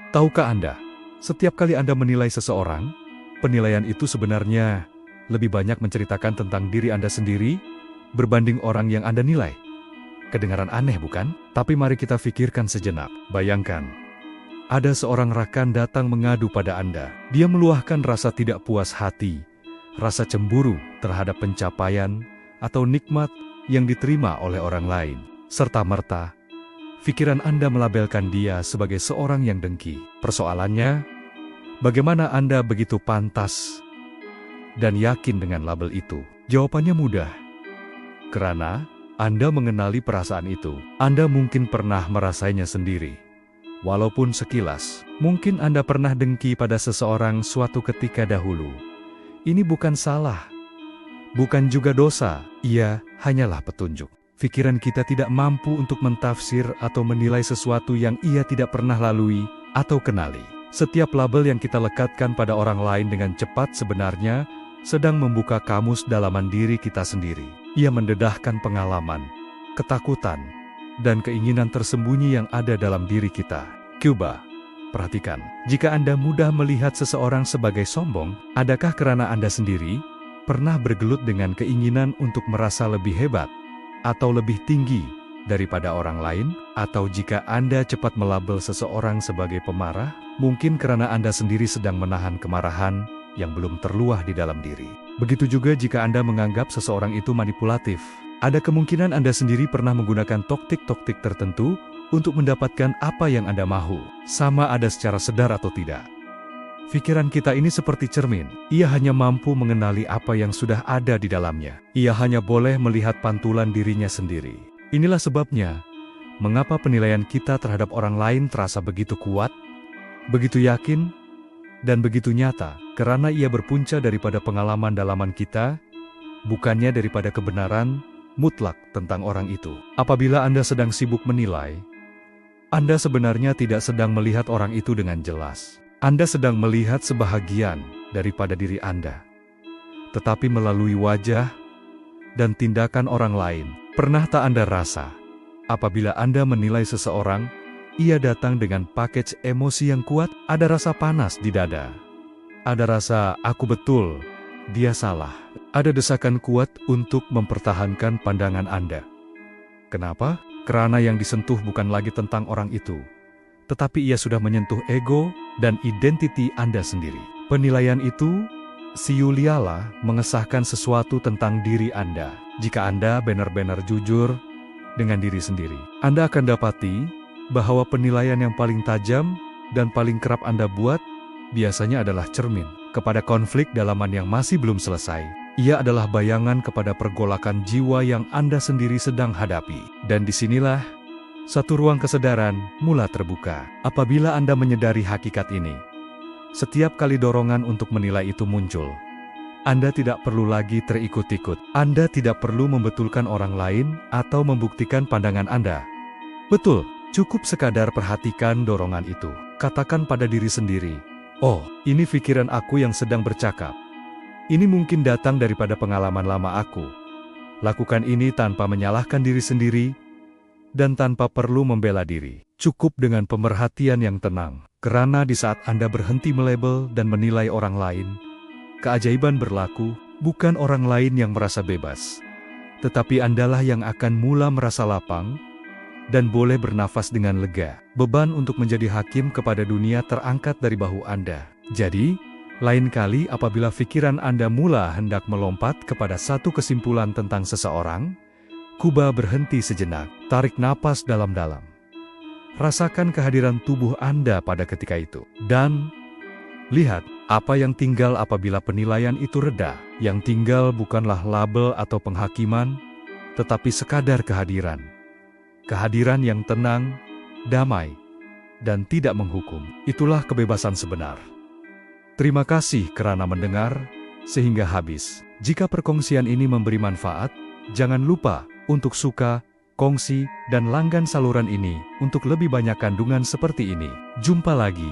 Tahukah Anda, setiap kali Anda menilai seseorang, penilaian itu sebenarnya lebih banyak menceritakan tentang diri Anda sendiri berbanding orang yang Anda nilai. Kedengaran aneh bukan? Tapi mari kita pikirkan sejenak. Bayangkan, ada seorang rakan datang mengadu pada Anda. Dia meluahkan rasa tidak puas hati, rasa cemburu terhadap pencapaian atau nikmat yang diterima oleh orang lain. Serta-merta, pikiran Anda melabelkan dia sebagai seorang yang dengki. Persoalannya, bagaimana Anda begitu pantas dan yakin dengan label itu? Jawabannya mudah. Karena Anda mengenali perasaan itu. Anda mungkin pernah merasainnya sendiri. Walaupun sekilas, mungkin Anda pernah dengki pada seseorang suatu ketika dahulu. Ini bukan salah, bukan juga dosa. Ia hanyalah petunjuk. Pikiran kita tidak mampu untuk mentafsir atau menilai sesuatu yang ia tidak pernah lalui atau kenali. Setiap label yang kita lekatkan pada orang lain dengan cepat sebenarnya sedang membuka kamus dalaman diri kita sendiri. Ia mendedahkan pengalaman, ketakutan, dan keinginan tersembunyi yang ada dalam diri kita. Coba perhatikan, jika Anda mudah melihat seseorang sebagai sombong, adakah karena Anda sendiri pernah bergelut dengan keinginan untuk merasa lebih hebat atau lebih tinggi daripada orang lain? Atau jika Anda cepat melabel seseorang sebagai pemarah, mungkin karena Anda sendiri sedang menahan kemarahan yang belum terluah di dalam diri. Begitu juga jika Anda menganggap seseorang itu manipulatif. Ada kemungkinan Anda sendiri pernah menggunakan taktik-taktik tertentu untuk mendapatkan apa yang Anda mahu, sama ada secara sadar atau tidak. Pikiran kita ini seperti cermin. Ia hanya mampu mengenali apa yang sudah ada di dalamnya. Ia hanya boleh melihat pantulan dirinya sendiri. Inilah sebabnya, mengapa penilaian kita terhadap orang lain terasa begitu kuat, begitu yakin, dan begitu nyata, karena ia berpunca daripada pengalaman dalaman kita, bukannya daripada kebenaran mutlak tentang orang itu. Apabila Anda sedang sibuk menilai, Anda sebenarnya tidak sedang melihat orang itu dengan jelas. Anda sedang melihat sebahagian daripada diri Anda, tetapi melalui wajah dan tindakan orang lain. Pernah tak Anda rasa, apabila Anda menilai seseorang, ia datang dengan package emosi yang kuat? Ada rasa panas di dada. Ada rasa, aku betul, dia salah. Ada desakan kuat untuk mempertahankan pandangan Anda. Kenapa? Karena yang disentuh bukan lagi tentang orang itu, tetapi ia sudah menyentuh ego dan identiti Anda sendiri. Penilaian itu, siulialah mengesahkan sesuatu tentang diri Anda. Jika Anda benar-benar jujur dengan diri sendiri, Anda akan dapati bahwa penilaian yang paling tajam dan paling kerap Anda buat biasanya adalah cermin kepada konflik dalaman yang masih belum selesai. Ia adalah bayangan kepada pergolakan jiwa yang Anda sendiri sedang hadapi. Dan disinilah satu ruang kesadaran mula terbuka. Apabila Anda menyadari hakikat ini, setiap kali dorongan untuk menilai itu muncul, Anda tidak perlu lagi terikut-ikut. Anda tidak perlu membetulkan orang lain atau membuktikan pandangan Anda. Betul, cukup sekadar perhatikan dorongan itu. Katakan pada diri sendiri, oh, ini pikiran aku yang sedang bercakap. Ini mungkin datang daripada pengalaman lama aku. Lakukan ini tanpa menyalahkan diri sendiri dan tanpa perlu membela diri. Cukup dengan pemerhatian yang tenang. Karena di saat Anda berhenti melabel dan menilai orang lain, keajaiban berlaku. Bukan orang lain yang merasa bebas, tetapi Andalah yang akan mula merasa lapang dan boleh bernafas dengan lega. Beban untuk menjadi hakim kepada dunia terangkat dari bahu Anda. Jadi, lain kali apabila pikiran Anda mula hendak melompat kepada satu kesimpulan tentang seseorang, coba berhenti sejenak, tarik napas dalam-dalam. Rasakan kehadiran tubuh Anda pada ketika itu. Dan lihat apa yang tinggal apabila penilaian itu reda. Yang tinggal bukanlah label atau penghakiman, tetapi sekadar kehadiran. Kehadiran yang tenang, damai, dan tidak menghukum. Itulah kebebasan sebenar. Terima kasih karena mendengar sehingga habis. Jika perkongsian ini memberi manfaat, jangan lupa untuk suka, kongsi, dan langgan saluran ini untuk lebih banyak kandungan seperti ini. Jumpa lagi.